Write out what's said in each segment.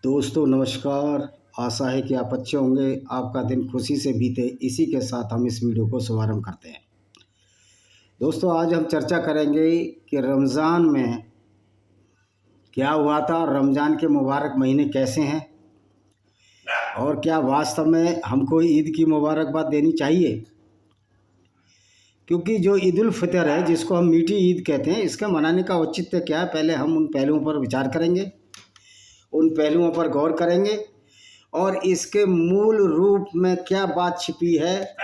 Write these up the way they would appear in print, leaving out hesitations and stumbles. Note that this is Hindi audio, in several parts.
दोस्तों नमस्कार। आशा है कि आप अच्छे होंगे, आपका दिन खुशी से बीते। इसी के साथ हम इस वीडियो को शुभारंभ करते हैं। दोस्तों आज हम चर्चा करेंगे कि रमज़ान में क्या हुआ था, रमज़ान के मुबारक महीने कैसे हैं और क्या वास्तव में हमको ईद की मुबारकबाद देनी चाहिए। क्योंकि जो ईद उल फितर है, जिसको हम मीठी ईद कहते हैं, इसका मनाने का औचित्य क्या है, पहले हम उन पहलुओं पर विचार करेंगे, उन पहलुओं पर गौर करेंगे और इसके मूल रूप में क्या बात छिपी है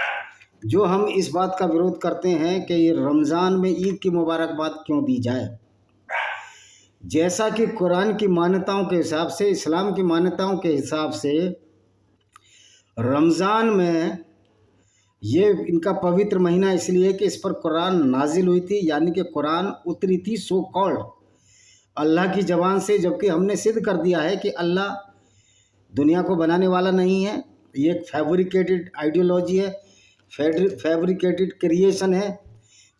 जो हम इस बात का विरोध करते हैं कि ये रमज़ान में ईद की मुबारकबाद क्यों दी जाए। जैसा कि कुरान की मान्यताओं के हिसाब से, इस्लाम की मान्यताओं के हिसाब से रमज़ान में ये इनका पवित्र महीना इसलिए कि इस पर कुरान नाजिल हुई थी, यानी कि कुरान उतरी थी सो कॉल्ड अल्लाह की ज़बान से। जबकि हमने सिद्ध कर दिया है कि अल्लाह दुनिया को बनाने वाला नहीं है, ये एक फैब्रिकेटेड आइडियोलॉजी है, फैब्रिकेटेड क्रिएशन है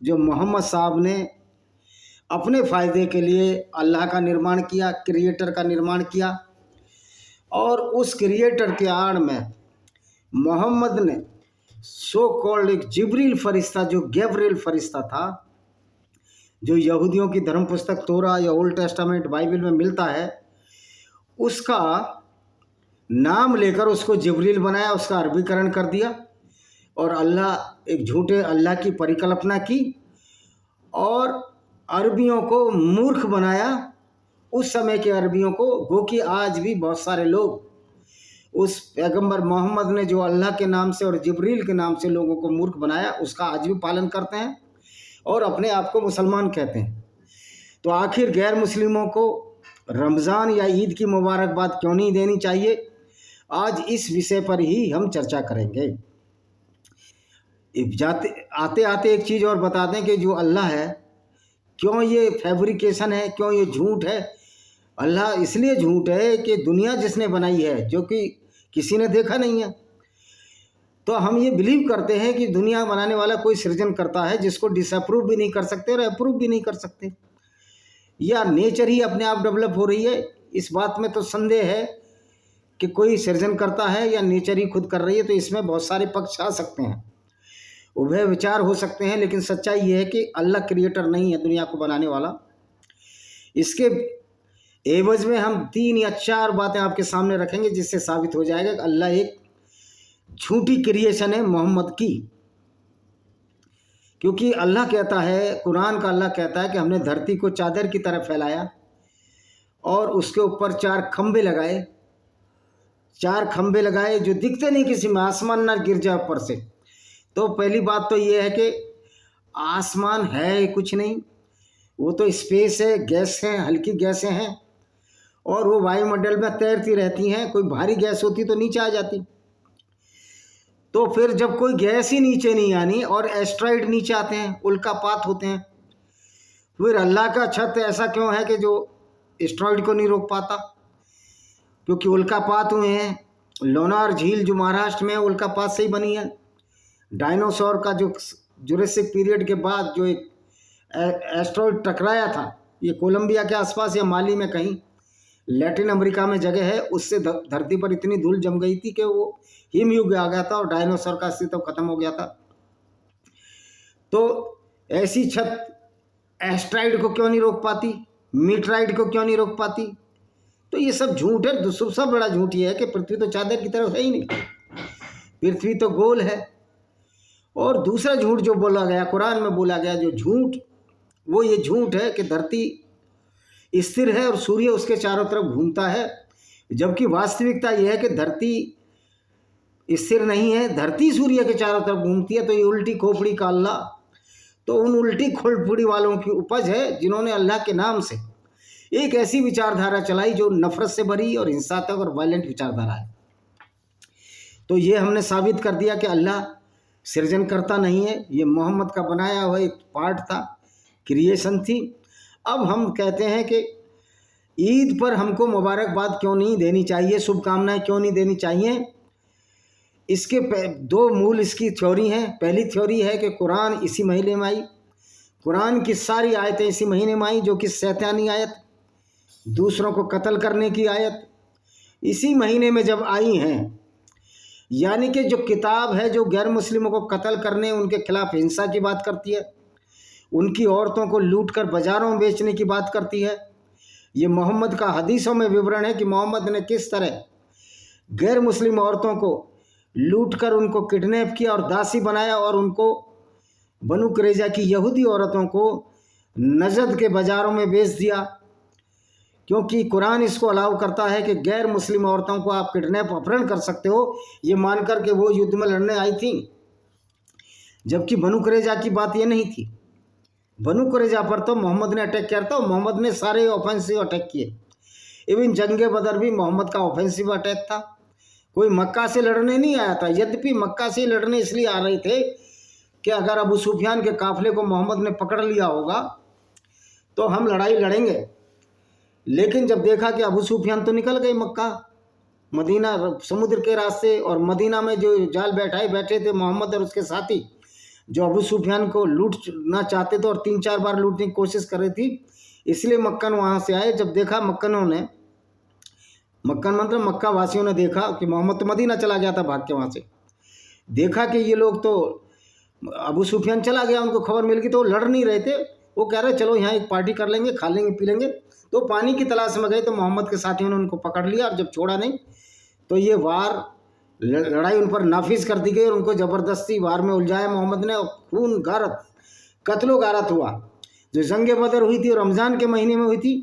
जो मोहम्मद साहब ने अपने फ़ायदे के लिए अल्लाह का निर्माण किया, क्रिएटर का निर्माण किया। और उस क्रिएटर के आड़ में मोहम्मद ने सो कॉल्ड एक जिब्रील फरिश्ता, जो गैब्रियल फरिश्ता था, जो यहूदियों की धर्म पुस्तक तोरा या ओल्ड टेस्टामेंट बाइबल में मिलता है, उसका नाम लेकर उसको जिब्रील बनाया, उसका अरबीकरण कर दिया और अल्लाह एक झूठे अल्लाह की परिकल्पना की और अरबियों को मूर्ख बनाया, उस समय के अरबियों को। गो कि आज भी बहुत सारे लोग उस पैगंबर मोहम्मद ने जो अल्लाह के नाम से और जिब्रील के नाम से लोगों को मूर्ख बनाया, उसका आज भी पालन करते हैं और अपने आप को मुसलमान कहते हैं। तो आखिर गैर मुस्लिमों को रमज़ान या ईद की मुबारकबाद क्यों नहीं देनी चाहिए, आज इस विषय पर ही हम चर्चा करेंगे। आते आते एक चीज़ और बता दें कि जो अल्लाह है, क्यों ये फैब्रिकेशन है, क्यों ये झूठ है। अल्लाह इसलिए झूठ है कि दुनिया जिसने बनाई है, जो कि किसी ने देखा नहीं है, तो हम ये बिलीव करते हैं कि दुनिया बनाने वाला कोई सृजन करता है जिसको डिसअप्रूव भी नहीं कर सकते और अप्रूव भी नहीं कर सकते, या नेचर ही अपने आप डेवलप हो रही है। इस बात में तो संदेह है कि कोई सृजन करता है या नेचर ही खुद कर रही है। तो इसमें बहुत सारे पक्ष आ सकते हैं, उभय विचार हो सकते हैं, लेकिन सच्चाई ये है कि अल्लाह क्रिएटर नहीं है, दुनिया को बनाने वाला। इसके एवज में हम 3 या 4 बातें आपके सामने रखेंगे जिससे साबित हो जाएगा कि अल्लाह एक झूठी क्रिएशन है मोहम्मद की। क्योंकि अल्लाह कहता है, कुरान का अल्लाह कहता है कि हमने धरती को चादर की तरह फैलाया और उसके ऊपर 4 खंभे लगाए, 4 खंभे लगाए जो दिखते नहीं किसी में, आसमान ना गिर जाए ऊपर से। तो पहली बात तो ये है कि आसमान है कुछ नहीं, वो तो स्पेस है, गैस है, हल्की गैसें हैं और वो वायुमंडल में तैरती रहती हैं। कोई भारी गैस होती तो नीचे आ जाती। तो फिर जब कोई गैस ही नीचे नहीं आनी और एस्ट्रॉइड नीचे आते हैं, उल्कापात होते हैं, फिर अल्लाह का छत ऐसा क्यों है कि जो एस्ट्रॉइड को नहीं रोक पाता? क्योंकि उल्कापात हुए हैं। लोनार झील जो महाराष्ट्र में है, उल्कापात से ही बनी है। डायनासोर का जो जुरासिक पीरियड के बाद जो एक एस्ट्रॉइड टकराया था, ये कोलंबिया के आसपास या माली में कहीं लैटिन अमेरिका में जगह है, उससे धरती पर इतनी धूल जम गई थी कि वो हिमयुग आ गया था और डायनासोर का अस्तित्व खत्म हो गया था। तो ऐसी छत एस्ट्रॉइड को क्यों नहीं रोक पाती, मीटराइड को क्यों नहीं रोक पाती? तो ये सब झूठ है। सबसे बड़ा झूठ ये है कि पृथ्वी तो चादर की तरफ है ही नहीं, पृथ्वी तो गोल है। और दूसरा झूठ जो बोला गया, कुरान में बोला गया जो झूठ, वो ये झूठ है कि धरती स्थिर है और सूर्य उसके चारों तरफ घूमता है। जबकि वास्तविकता यह है कि धरती स्थिर नहीं है, धरती सूर्य के चारों तरफ घूमती है। तो ये उल्टी खोपड़ी का अल्लाह तो उन उल्टी खोपड़ी वालों की उपज है जिन्होंने अल्लाह के नाम से एक ऐसी विचारधारा चलाई जो नफरत से भरी और हिंसात्मक और वायलेंट विचारधारा है। तो ये हमने साबित कर दिया कि अल्लाह सृजन करता नहीं है, ये मोहम्मद का बनाया हुआ एक पार्ट था, क्रिएशन थी। अब हम कहते हैं कि ईद पर हमको मुबारकबाद क्यों नहीं देनी चाहिए, शुभकामनाएं क्यों नहीं देनी चाहिए। इसके 2 मूल इसकी थ्योरी हैं। पहली थ्योरी है कि कुरान इसी महीने में आई, कुरान की सारी आयतें इसी महीने में आई, जो कि शैतानी आयत, दूसरों को कत्ल करने की आयत, इसी महीने में जब आई हैं, यानी कि जो किताब है जो गैर मुस्लिमों को कत्ल करने, उनके खिलाफ हिंसा की बात करती है, उनकी औरतों को लूट कर बाज़ारों में बेचने की बात करती है। ये मोहम्मद का हदीसों में विवरण है कि मोहम्मद ने किस तरह गैर मुस्लिम औरतों को लूट कर उनको किडनैप किया और दासी बनाया और उनको बनु कुरैज़ा की यहूदी औरतों को नजद के बाज़ारों में बेच दिया, क्योंकि कुरान इसको अलाउ करता है कि गैर मुस्लिम औरतों को आप किडनैप अपहरण कर सकते हो, ये मानकर के वो युद्ध में लड़ने आई थी। जबकि बनु कुरैज़ा की बात ये नहीं थी। बनु कुरैज़ा पर तो मोहम्मद ने अटैक किया था, मोहम्मद ने सारे ऑफेंसिव अटैक किए। इवन जंगे बदर भी मोहम्मद का ऑफेंसिव अटैक था, कोई मक्का से लड़ने नहीं आया था। यद्यपि मक्का से लड़ने इसलिए आ रहे थे कि अगर अबू सुफियान के काफिले को मोहम्मद ने पकड़ लिया होगा तो हम लड़ाई लड़ेंगे। लेकिन जब देखा कि अबू सुफियान तो निकल गए मक्का मदीना समुद्र के रास्ते, और मदीना में जो जाल बैठे थे मोहम्मद और उसके साथी, जो अबू सुफियान को लूटना चाहते थे और 3-4 बार लूटने की कोशिश कर रही थी, इसलिए मक्कन वहाँ से आए। जब देखा मक्कनों ने, मक्कन मतलब मक्का वासियों ने देखा कि मोहम्मद तो मदीना चला गया था भाग के, वहाँ से देखा कि ये लोग तो अबू सुफियान चला गया, उनको खबर मिल गई, तो वो लड़ नहीं रहे थे। वो कह रहे चलो यहाँ एक पार्टी कर लेंगे, खा लेंगे पी लेंगे। तो पानी की तलाश में गए तो मोहम्मद के साथियों ने उनको पकड़ लिया, और जब छोड़ा नहीं तो ये वार लड़ाई उन पर नाफिज कर दी गई और उनको ज़बरदस्ती वार में उलझाया मोहम्मद ने, और खून गारत कत्लो गारत हुआ। जो जंग बदर हुई थी रमज़ान के महीने में हुई थी,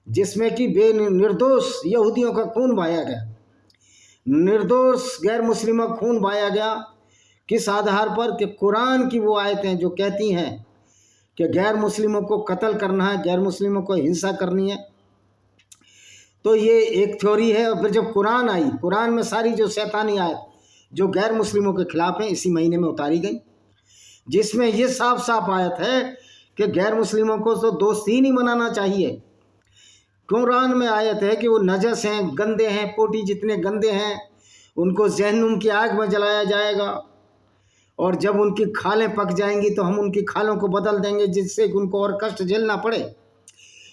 जिसमें कि निर्दोष यहूदियों का खून बहाया गया, निर्दोष गैर मुस्लिमों का खून बहाया गया। किस आधार पर? कि कुरान की वो आयतें जो कहती हैं कि गैर मुस्लिमों को कत्ल करना है, गैर मुस्लिमों को हिंसा करनी है। तो ये एक थ्योरी है। और फिर जब कुरान आई, कुरान में सारी जो शैतानी आयत जो गैर मुस्लिमों के खिलाफ है इसी महीने में उतारी गई, जिसमें ये साफ साफ आयत है कि गैर मुस्लिमों को तो दोस्ती नहीं मनाना चाहिए। कुरान में आयत है कि वो नजस हैं, गंदे हैं, पोटी जितने गंदे हैं उनको जहन्नुम की आग में जलाया जाएगा, और जब उनकी खालें पक जाएंगी तो हम उनकी खालों को बदल देंगे जिससे उनको और कष्ट झेलना पड़े।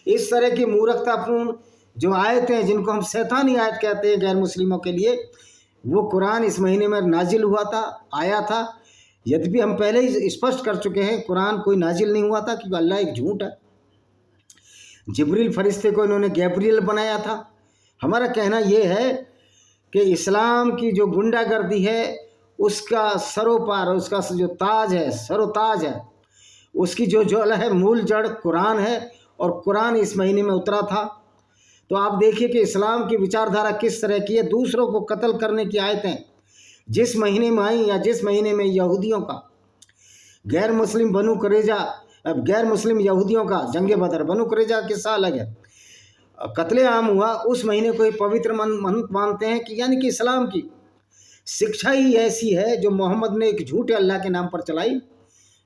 इस तरह की मूर्खतापूर्ण जो आयतें हैं, जिनको हम शैतानी आयत कहते हैं गैर मुस्लिमों के लिए, वो कुरान इस महीने में नाजिल हुआ था, आया था। यद्यपि हम पहले ही स्पष्ट कर चुके हैं कुरान कोई नाजिल नहीं हुआ था, क्योंकि अल्लाह एक झूठ है। जिब्रील फरिश्ते को इन्होंने गैब्रियल बनाया था। हमारा कहना ये है कि इस्लाम की जो गुंडागर्दी है उसका सरोपार, उसका जो ताज है, सरोताज है, उसकी जो ज्वाला है, मूल जड़ कुरान है, और कुरान इस महीने में उतरा था। तो आप देखिए कि इस्लाम की विचारधारा किस तरह की है। दूसरों को कत्ल करने की आयतें जिस महीने में आई, या जिस महीने में यहूदियों का गैर मुस्लिम बनु कुरैज़ा, अब गैर मुस्लिम यहूदियों का जंग बदर, बनु कुरैज़ा का किस्सा अलग है, कत्लेआम हुआ, उस महीने को एक पवित्र मानते हैं कि यानी कि इस्लाम की शिक्षा ही ऐसी है जो मोहम्मद ने एक झूठे अल्लाह के नाम पर चलाई,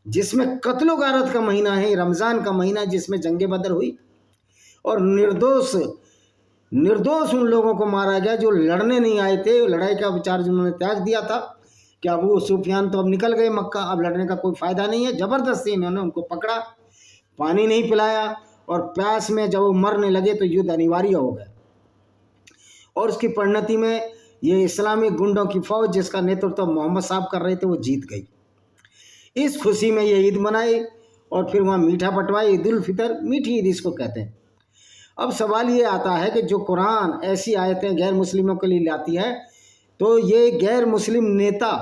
जिसमें कत्लो गारत का महीना है, रमज़ान का महीना जिसमें जंग बदर हुई, और निर्दोष उन लोगों को मारा गया जो लड़ने नहीं आए थे। लड़ाई का विचार जिन्होंने त्याग दिया था कि अबू सुफियान तो अब निकल गए मक्का, अब लड़ने का कोई फ़ायदा नहीं है। ज़बरदस्ती इन्होंने उनको पकड़ा, पानी नहीं पिलाया, और प्यास में जब वो मरने लगे तो युद्ध अनिवार्य हो गया। और उसकी परिणति में ये इस्लामिक गुंडों की फ़ौज जिसका नेतृत्व मोहम्मद साहब कर रहे थे वो जीत गई। इस खुशी में ये ईद मनाई, और फिर वहाँ मीठा बंटवाई, ईद उल फितर, मीठी ईद इसको कहते हैं। अब सवाल ये आता है कि जो कुरान ऐसी आयतें गैर मुस्लिमों के लिए लाती है, तो ये गैर मुस्लिम नेता,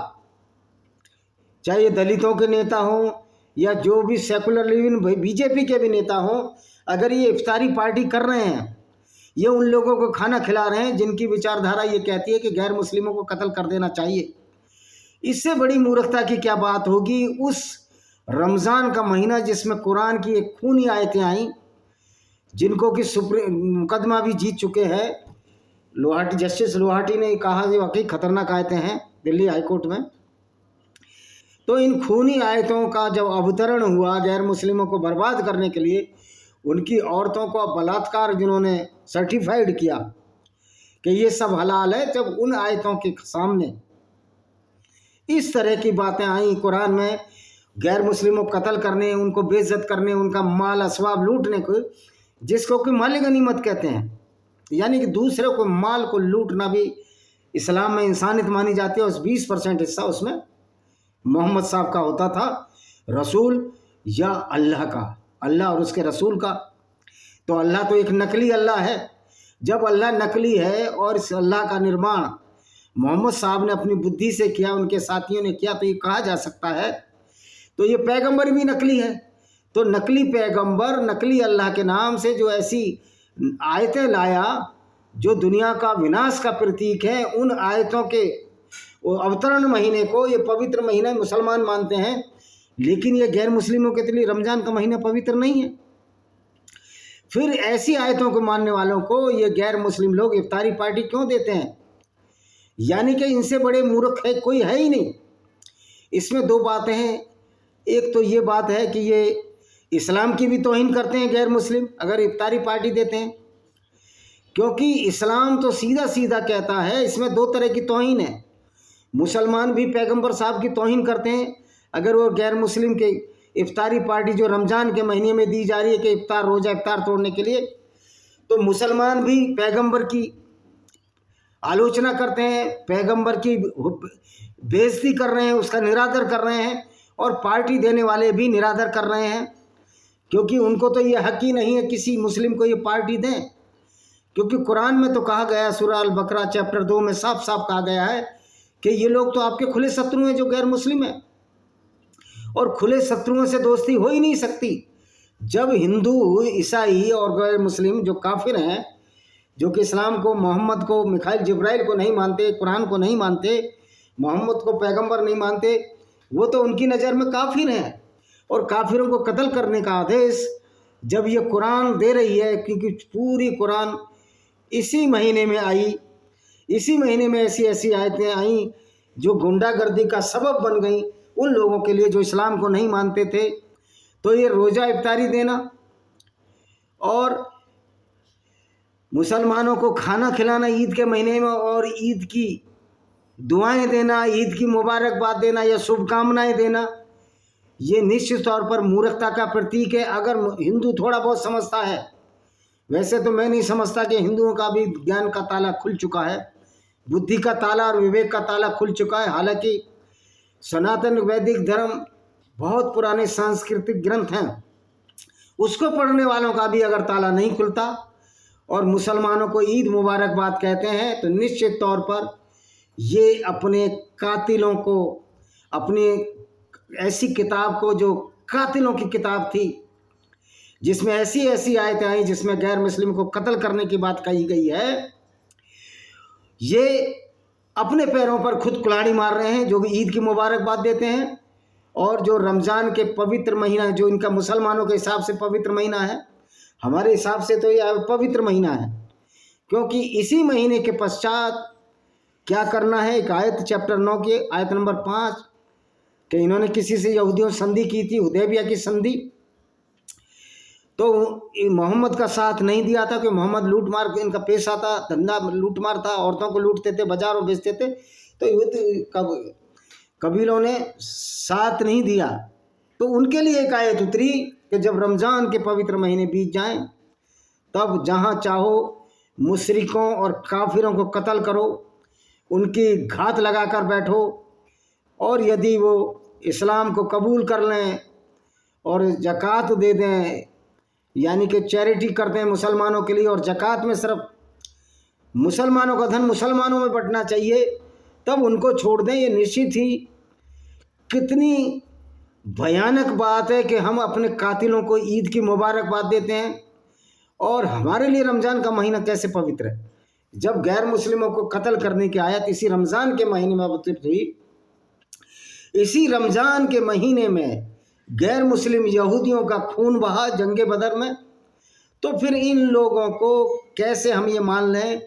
चाहे ये दलितों के नेता हों या जो भी सेकुलर लिविंग बीजेपी के भी नेता हों, अगर ये इफ्तारी पार्टी कर रहे हैं, ये उन लोगों को खाना खिला रहे हैं जिनकी विचारधारा ये कहती है कि गैर मुस्लिमों को कत्ल कर देना चाहिए, इससे बड़ी मूर्खता की क्या बात होगी। उस रमज़ान का महीना जिसमें कुरान की एक खूनी आयतें आई, जिनको कि सुप्रीम मुकदमा भी जीत चुके हैं, लोहाटी, जस्टिस लोहाटी ने कहा कि वाकई खतरनाक आयतें हैं दिल्ली हाई कोर्ट में। तो इन खूनी आयतों का जब अवतरण हुआ गैर मुस्लिमों को बर्बाद करने के लिए, उनकी औरतों को बलात्कार जिन्होंने सर्टिफाइड किया कि ये सब हलाल है, जब उन आयतों के सामने इस तरह की बातें आई कुरान में, गैर मुस्लिमों को कत्ल करने, उनको बेइज्जत करने, उनका माल असवाब लूटने को, जिसको कि माल गनीमत कहते हैं, यानी कि दूसरे को माल को लूटना भी इस्लाम में इंसानियत मानी जाती है। और 20% हिस्सा उसमें मोहम्मद साहब का होता था, रसूल या अल्लाह का, अल्लाह और उसके रसूल का। तो अल्लाह तो एक नकली अल्लाह है। जब अल्लाह नकली है और इस अल्लाह का निर्माण मोहम्मद साहब ने अपनी बुद्धि से किया, उनके साथियों ने किया, तो ये कहा जा सकता है तो ये पैगंबर भी नकली है। तो नकली पैगंबर नकली अल्लाह के नाम से जो ऐसी आयतें लाया जो दुनिया का विनाश का प्रतीक है, उन आयतों के अवतरण महीने को ये पवित्र महीना मुसलमान मानते हैं, लेकिन ये गैर मुस्लिमों के लिए रमज़ान का महीना पवित्र नहीं है। फिर ऐसी आयतों को मानने वालों को ये गैर मुस्लिम लोग इफ्तारी पार्टी क्यों देते हैं? यानी कि इनसे बड़े मूर्ख है कोई है ही नहीं। इसमें दो बातें हैं। एक तो ये बात है कि ये इस्लाम की भी तौहीन करते हैं गैर मुस्लिम अगर इफ्तारी पार्टी देते हैं, क्योंकि इस्लाम तो सीधा सीधा कहता है, इसमें दो तरह की तौहीन है। मुसलमान भी पैगंबर साहब की तौहीन करते हैं अगर वो गैर मुस्लिम के इफ्तारी पार्टी जो रमज़ान के महीने में दी जा रही है कि इफ्तार रोज़ा इफ्तार तोड़ने के लिए, तो मुसलमान भी पैगंबर की आलोचना करते हैं, पैगंबर की बेइज्जती कर रहे हैं, उसका निरादर कर रहे हैं, और पार्टी देने वाले भी निरादर कर रहे हैं, क्योंकि उनको तो ये हक ही नहीं है किसी मुस्लिम को ये पार्टी दें। क्योंकि कुरान में तो कहा गया, सूरह अल बकरा चैप्टर 2 में साफ साफ कहा गया है कि ये लोग तो आपके खुले शत्रु हैं जो गैर मुस्लिम हैं, और खुले शत्रुओं से दोस्ती हो ही नहीं सकती। जब हिंदू, ईसाई और गैर मुस्लिम जो काफिर हैं, जो कि इस्लाम को, मोहम्मद को, मिखाइल जिब्राइल को नहीं मानते, कुरान को नहीं मानते, मोहम्मद को पैगंबर नहीं मानते, वो तो उनकी नज़र में काफिर हैं। और काफिरों को कत्ल करने का आदेश जब ये कुरान दे रही है, क्योंकि पूरी कुरान इसी महीने में आई, इसी महीने में ऐसी ऐसी आयतें आई जो गुंडागर्दी का सबब बन गई उन लोगों के लिए जो इस्लाम को नहीं मानते थे। तो ये रोज़ा इफ्तारी देना और मुसलमानों को खाना खिलाना ईद के महीने में, और ईद की दुआएं देना, ईद की मुबारकबाद देना या शुभकामनाएं देना, ये निश्चित तौर पर मूर्खता का प्रतीक है। अगर हिंदू थोड़ा बहुत समझता है, वैसे तो मैं नहीं समझता कि हिंदुओं का भी ज्ञान का ताला खुल चुका है, बुद्धि का ताला और विवेक का ताला खुल चुका है। हालांकि सनातन वैदिक धर्म बहुत पुराने सांस्कृतिक ग्रंथ हैं, उसको पढ़ने वालों का भी अगर ताला नहीं खुलता और मुसलमानों को ईद मुबारकबाद कहते हैं, तो निश्चित तौर पर ये अपने कातिलों को, अपनी ऐसी किताब को जो कातिलों की किताब थी, जिसमें ऐसी ऐसी आयतें आई जिसमें गैर मुस्लिम को कत्ल करने की बात कही गई है, ये अपने पैरों पर खुद कुल्हाड़ी मार रहे हैं जो ईद की मुबारकबाद देते हैं। और जो रमज़ान के पवित्र महीना, जो इनका मुसलमानों के हिसाब से पवित्र महीना है, हमारे हिसाब से तो यह पवित्र महीना है, क्योंकि इसी महीने के पश्चात क्या करना है। एक आयत चैप्टर 9 की आयत नंबर 5 कि इन्होंने किसी से यहूदियों संधि की थी, हुदैबिया की संधि, तो मोहम्मद का साथ नहीं दिया था कि मोहम्मद लूट मार इनका पेशा था, धंधा लूट मार था, औरतों को लूटते थे, बाजारों बेचते थे, तो कबीलों ने साथ नहीं दिया। तो उनके लिए एक आयत उतरी कि जब रमज़ान के पवित्र महीने बीत जाएं, तब जहाँ चाहो मुशरिकों और काफिरों को कत्ल करो, उनकी घात लगाकर बैठो, और यदि वो इस्लाम को कबूल कर लें और ज़कात दे दें, यानी कि चैरिटी करते हैं मुसलमानों के लिए, और ज़कात में सिर्फ मुसलमानों का धन मुसलमानों में बंटना चाहिए, तब उनको छोड़ दें। ये निश्चित ही कितनी भयानक बात है कि हम अपने कातिलों को ईद की मुबारकबाद देते हैं, और हमारे लिए रमज़ान का महीना कैसे पवित्र है, जब गैर मुस्लिमों को कत्ल करने की आयत इसी रमज़ान के महीने में अवतरित हुई। इसी रमज़ान के महीने में गैर मुस्लिम यहूदियों का खून बहा जंगे बदर में, तो फिर इन लोगों को कैसे हम ये मान लें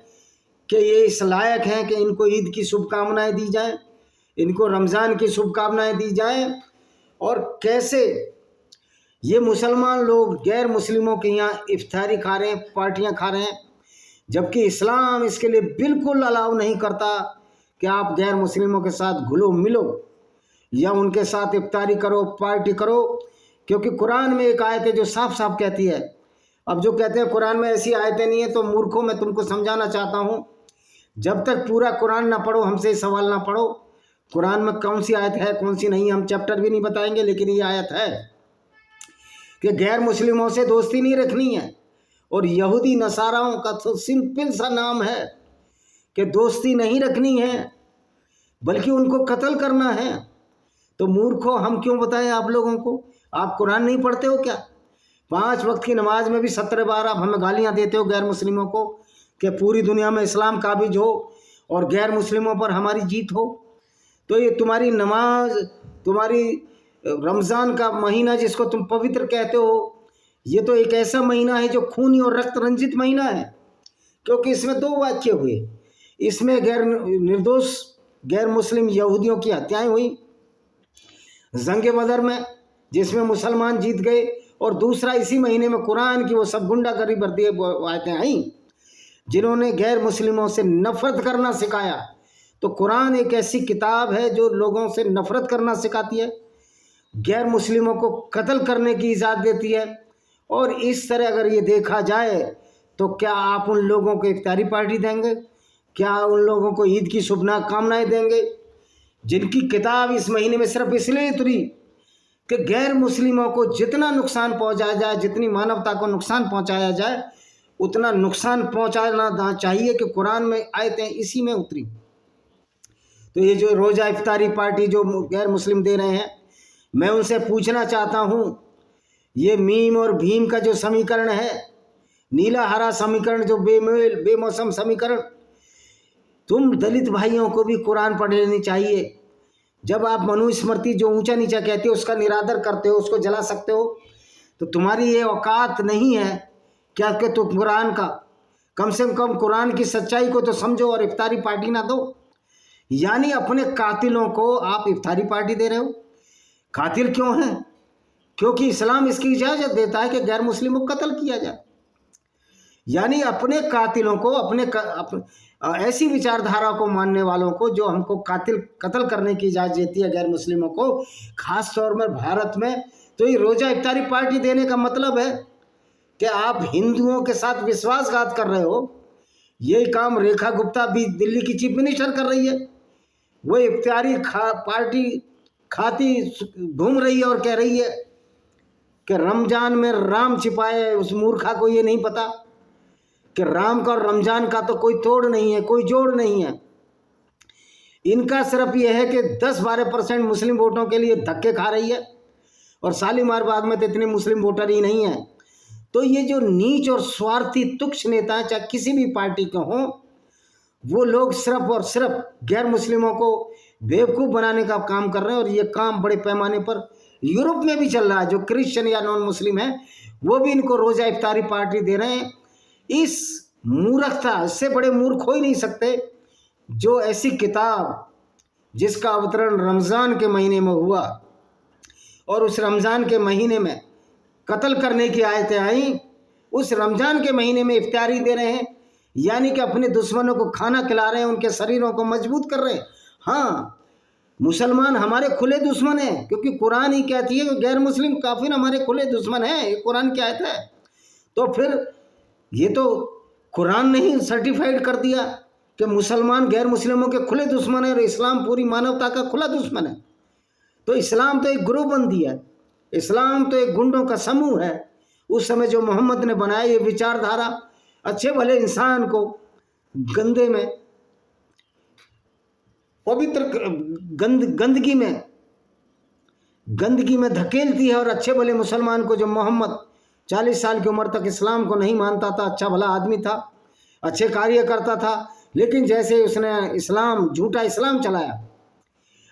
कि ये इस लायक हैं कि इनको ईद की शुभकामनाएं दी जाएं, इनको रमज़ान की शुभकामनाएं दी जाएं, और कैसे ये मुसलमान लोग गैर मुस्लिमों के यहाँ इफ्तारी खा रहे हैं, पार्टियां खा रहे हैं, जबकि इस्लाम इसके लिए बिल्कुल अलाउ नहीं करता कि आप गैर मुस्लिमों के साथ घुलो मिलो या उनके साथ इफ्तारी करो, पार्टी करो। क्योंकि कुरान में एक आयत है जो साफ साफ कहती है, अब जो कहते हैं कुरान में ऐसी आयतें नहीं है, तो मूर्खों मैं तुमको समझाना चाहता हूँ, जब तक पूरा कुरान ना पढ़ो हमसे सवाल ना पढ़ो कुरान में कौन सी आयत है कौन सी नहीं, हम चैप्टर भी नहीं बताएंगे, लेकिन ये आयत है कि गैर मुस्लिमों से दोस्ती नहीं रखनी है। और यहूदी नसाराओं का तो सिंपल सा नाम है कि दोस्ती नहीं रखनी है, बल्कि उनको कत्ल करना है। तो मूर्खों हम क्यों बताएं आप लोगों को? आप कुरान नहीं पढ़ते हो क्या? 5 वक्त की नमाज में भी 17 बार आप हमें गालियां देते हो गैर मुस्लिमों को कि पूरी दुनिया में इस्लाम काबिज हो और गैर मुस्लिमों पर हमारी जीत हो। तो ये तुम्हारी नमाज, तुम्हारी रमज़ान का महीना जिसको तुम पवित्र कहते हो, ये तो एक ऐसा महीना है जो खूनी और रक्त रंजित महीना है, क्योंकि इसमें 2 वाक्य हुए। इसमें गैर निर्दोष गैर मुस्लिम यहूदियों की हत्याएं हुई जंग बदर में, जिसमें मुसलमान जीत गए, और दूसरा इसी महीने में कुरान की वो सब गुंडागर्दी भरती आयतें आई जिन्होंने गैर मुस्लिमों से नफरत करना सिखाया। तो कुरान एक ऐसी किताब है जो लोगों से नफरत करना सिखाती है, गैर मुस्लिमों को कत्ल करने की इजाज़त देती है। और इस तरह अगर ये देखा जाए तो क्या आप उन लोगों को इफ्तारी पार्टी देंगे? क्या उन लोगों को ईद की शुभकामनाएं देंगे जिनकी किताब इस महीने में सिर्फ इसलिए उतरी कि गैर मुस्लिमों को जितना नुकसान पहुंचाया जाए, जितनी मानवता को नुकसान पहुंचाया जाए, उतना नुकसान पहुंचाना चाहिए कि कुरान में आयतें इसी में उतरी। तो ये जो रोज़ा इफ्तारी पार्टी जो गैर मुस्लिम दे रहे हैं, मैं उनसे पूछना चाहता हूँ, ये मीम और भीम का जो समीकरण है, नीला हरा समीकरण, जो बेमौसम समीकरण, तुम दलित भाइयों को भी कुरान पढ़ लेनी चाहिए। जब आप मनुस्मृति जो ऊंचा नीचा कहते हो उसका निरादर करते हो, उसको जला सकते हो, तो तुम्हारी ये औकात नहीं है क्या कि तुम कुरान का कम से कम कुरान की सच्चाई को तो समझो और इफ्तारी पार्टी ना दो। यानी अपने कातिलों को आप इफ्तारी पार्टी दे रहे हो। कातिल क्यों हैं? क्योंकि इस्लाम इसकी इजाज़त देता है कि गैर मुस्लिमों को कत्ल किया जाए। यानी अपने कातिलों को, ऐसी विचारधारा को मानने वालों को जो हमको कत्ल करने की इजाज़त देती है गैर मुस्लिमों को, खास तौर में भारत में, तो ये रोज़ा इफ्तारी पार्टी देने का मतलब है कि आप हिंदुओं के साथ विश्वासघात कर रहे हो। यही काम रेखा गुप्ता भी दिल्ली की चीफ मिनिस्टर कर रही है। वो इफ्तारी पार्टी खाती घूम रही है और कह रही है कि रमज़ान में राम छिपाए। उस मूर्खा को ये नहीं पता कि राम का और रमज़ान का तो कोई तोड़ नहीं है, कोई जोड़ नहीं है। इनका सिर्फ ये है कि 10-12% मुस्लिम वोटों के लिए धक्के खा रही है, और शालीमार बाग में तो इतने मुस्लिम वोटर ही नहीं हैं। तो ये जो नीच और स्वार्थी तुच्छ नेता हैं, चाहे किसी भी पार्टी के हों, वो लोग सिर्फ और सिर्फ गैर मुस्लिमों को बेवकूफ़ बनाने का काम कर रहे हैं। और ये काम बड़े पैमाने पर यूरोप में भी चल रहा है। जो क्रिश्चियन या नॉन मुस्लिम हैं वो भी इनको रोज़ा इफ्तारी पार्टी दे रहे हैं। इस मूर्खता, इससे बड़े मूर्ख हो ही नहीं सकते जो ऐसी किताब जिसका अवतरण रमज़ान के महीने में हुआ और उस रमज़ान के महीने में कत्ल करने की आयतें आई, उस रमज़ान के महीने में इफ्तारी दे रहे हैं, यानी कि अपने दुश्मनों को खाना खिला रहे हैं, उनके शरीरों को मजबूत कर रहे हैं। हाँ, मुसलमान हमारे खुले दुश्मन हैं, क्योंकि कुरान ही कहती है कि गैर मुस्लिम काफिर हमारे खुले दुश्मन हैं। ये कुरान की आयत है। तो फिर ये तो कुरान ने ही सर्टिफाइड कर दिया कि मुसलमान गैर मुस्लिमों के खुले दुश्मन है और इस्लाम पूरी मानवता का खुला दुश्मन है। तो इस्लाम तो एक ग्रोहबंदी है, इस्लाम तो एक गुंडों का समूह है। उस समय जो मोहम्मद ने बनाया ये विचारधारा अच्छे भले इंसान को गंदे में, पवित्र गंदगी में धकेलती है, और अच्छे भले मुसलमान को, जो मोहम्मद 40 साल की उम्र तक इस्लाम को नहीं मानता था, अच्छा भला आदमी था, अच्छे कार्य करता था, लेकिन जैसे उसने इस्लाम, झूठा इस्लाम चलाया,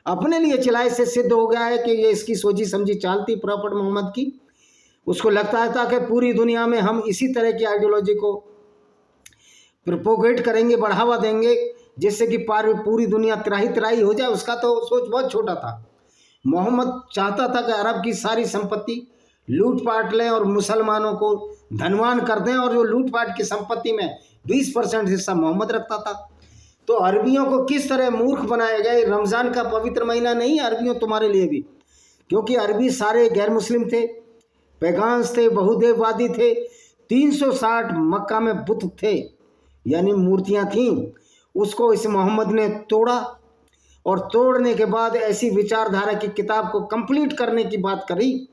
अपने लिए चलाए, इससे सिद्ध हो गया है कि ये इसकी सोची समझी चाल थी प्रॉफिट मोहम्मद की। उसको लगता था कि पूरी दुनिया में हम इसी तरह की आइडियोलॉजी को प्रोपोगेट करेंगे, बढ़ावा देंगे, जिससे कि पूरी दुनिया तिराही हो जाए। उसका तो सोच बहुत छोटा था। मोहम्मद चाहता था कि अरब की सारी संपत्ति लूटपाट लें और मुसलमानों को धनवान कर दें, और जो लूटपाट की संपत्ति में 20% हिस्सा मोहम्मद रखता था। तो अरबियों को किस तरह मूर्ख बनाया गया। रमज़ान का पवित्र महीना नहीं है अरबियों तुम्हारे लिए भी, क्योंकि अरबी सारे गैर मुस्लिम थे, पैगान्स थे, बहुदेववादी थे। 360 मक्का में बुत थे, यानी मूर्तियां थीं, उसको इस मोहम्मद ने तोड़ा। और तोड़ने के बाद ऐसी विचारधारा की किताब को कंप्लीट करने की बात करी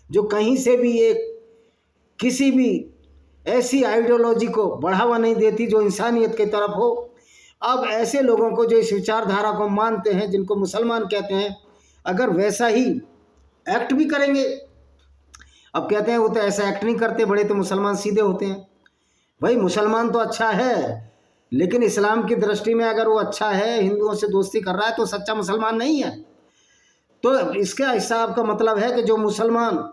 जो कहीं से भी एक किसी भी ऐसी आइडियोलॉजी को बढ़ावा नहीं देती जो इंसानियत की तरफ हो। अब ऐसे लोगों को जो इस विचारधारा को मानते हैं, जिनको मुसलमान कहते हैं, अगर वैसा ही एक्ट भी करेंगे, अब कहते हैं वो तो ऐसा एक्ट नहीं करते, बड़े तो मुसलमान सीधे होते हैं। भाई मुसलमान तो अच्छा है, लेकिन इस्लाम की दृष्टि में अगर वो अच्छा है, हिंदुओं से दोस्ती कर रहा है, तो सच्चा मुसलमान नहीं है। तो इसका हिसाब का मतलब है कि जो मुसलमान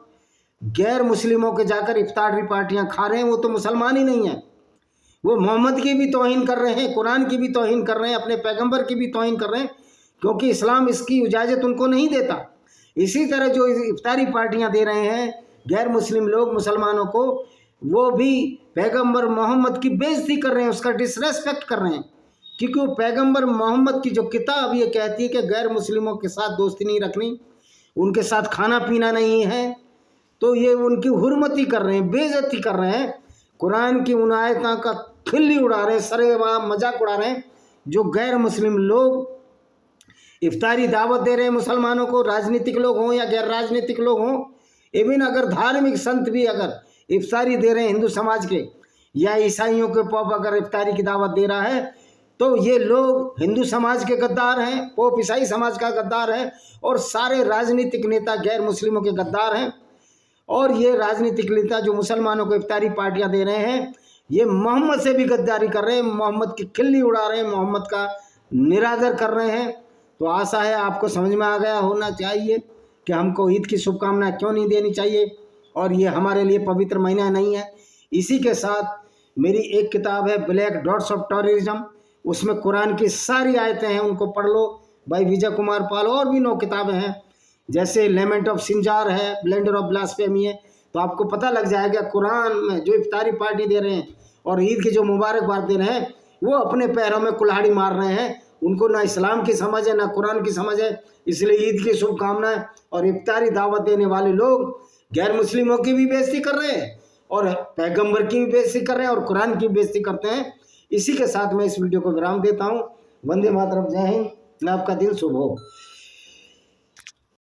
गैर मुस्लिमों के जाकर इफ्तारी पार्टियां खा रहे हैं, वो तो मुसलमान ही नहीं है। वो मोहम्मद की भी तौहीन कर रहे हैं, कुरान की भी तौहीन कर रहे हैं, अपने पैगंबर की भी तौहीन कर रहे हैं, क्योंकि इस्लाम इसकी इजाज़त उनको नहीं देता। इसी तरह जो इफ्तारी पार्टियां दे रहे हैं गैर मुस्लिम लोग मुसलमानों को, वो भी पैगंबर मोहम्मद की बेइज्जती कर रहे हैं, उसका डिसरेस्पेक्ट कर रहे हैं। क्योंकि वो पैगंबर मोहम्मद की जो किताब ये कहती है कि गैर मुस्लिमों के साथ दोस्ती नहीं रखनी, उनके साथ खाना पीना नहीं है, तो ये उनकी हुर्मती कर रहे हैं, बेइज्जती कर रहे हैं। कुरान की उन आयतों का खिल्ली उड़ा रहे हैं, सरेआम मजाक उड़ा रहे हैं। जो गैर मुस्लिम लोग इफ्तारी दावत दे रहे हैं मुसलमानों को, राजनीतिक लोग हों या गैर राजनीतिक लोग हों, इवन अगर धार्मिक संत भी अगर इफ्तारी दे रहे हैं हिंदू समाज के, या ईसाइयों के पोप अगर इफ्तारी की दावत दे रहा है, तो ये लोग हिंदू समाज के गद्दार हैं, पोप ईसाई समाज का गद्दार है, और सारे राजनीतिक नेता गैर मुस्लिमों के गद्दार हैं। और ये राजनीतिक नेता जो मुसलमानों को इफ्तारी पार्टियां दे रहे हैं, ये मोहम्मद से भी गद्दारी कर रहे हैं, मोहम्मद की खिल्ली उड़ा रहे हैं, मोहम्मद का निरादर कर रहे हैं। तो आशा है आपको समझ में आ गया होना चाहिए कि हमको ईद की शुभकामनाएं क्यों नहीं देनी चाहिए, और ये हमारे लिए पवित्र महीना नहीं है। इसी के साथ मेरी एक किताब है ब्लैक डॉट्स ऑफ टेररिज्म, उसमें कुरान की सारी आयतें हैं, उनको पढ़ लो, भाई विजय कुमार पाल। और भी 9 किताबें हैं, जैसे लेमेंट ऑफ सिंजार है, ब्लेंडर ऑफ ब्लास्फेमी है। तो आपको पता लग जाएगा कुरान में जो इफ्तारी पार्टी दे रहे हैं और ईद की जो मुबारकबाद दे रहे हैं, वो अपने पैरों में कुल्हाड़ी मार रहे हैं। उनको ना इस्लाम की समझ है ना कुरान की समझ है, इसलिए ईद की शुभकामनाएं। और इफ्तारी दावत देने वाले लोग गैर मुस्लिमों की भी बेइज्जती कर रहे हैं, और पैगंबर की भी बेइज्जती कर रहे हैं, और कुरान की बेइज्जती करते हैं। इसी के साथ मैं इस वीडियो को विराम देता हूँ। वंदे मातरम, जय हिंद, आपका दिन शुभ हो।